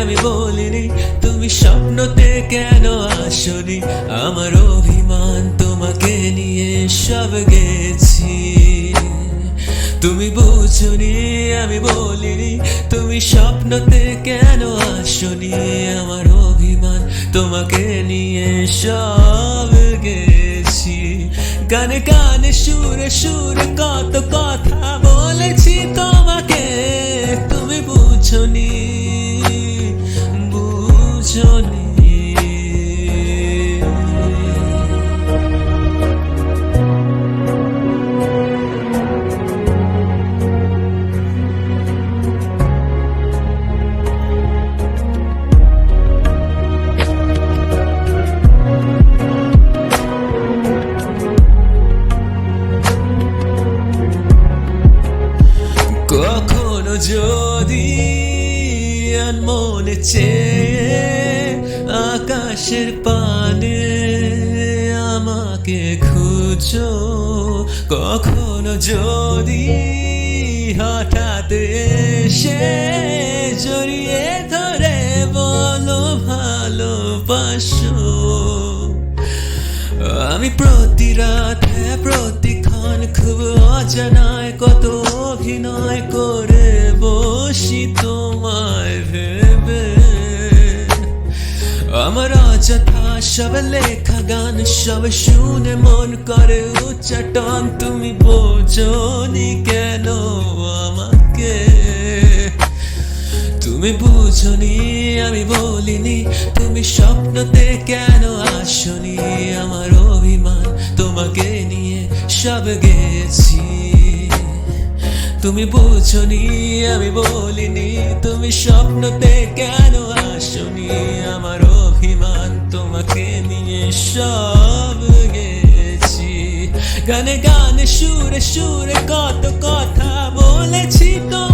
আমি বলিনি, তুমি স্বপ্নতে কেন আসনি? আমার অভিমান তোমাকে নিয়ে সব গেছি। তুমি বুঝনি আমি বলিনি, তুমি স্বপ্নতে কেন আসনি? আমার অভিমান তোমাকে নিয়ে সব গেছি। গানে গানে সুরে সুরে কত কথা বলেছি তোমাকে, তুমি বুঝনি বুঝনি। কখনো যদি মনে চেয়ে আকাশের পানে আমাকে খুঁজো, কখনো যদি হঠাৎ এসে জড়িয়ে ধরে বলো ভালোবাসো, আমি প্রতি রাতে প্রতিক্ষণ খুব অজানায় কত অভিনয় করে বসি তোমায় ভেবে। আমার অযথা সব লেখা গান সব শুনে মন করে উচ্চাটন, তুমি বোঝনি কেন আমাকে? তুমি বুঝনি আমি বলিনি, তুমি স্বপ্নতে কেন আসনি? আমার অভিমান তোমাকে নিয়ে সব গেছি। তুমি বুঝনি আমি বলিনি, তুমি স্বপ্নতে কেন আসনি? আমার অভিমান তোমাকে নিয়ে সব গেছি। গানে গানে সুরে সুরে কত কথা বলেছি তো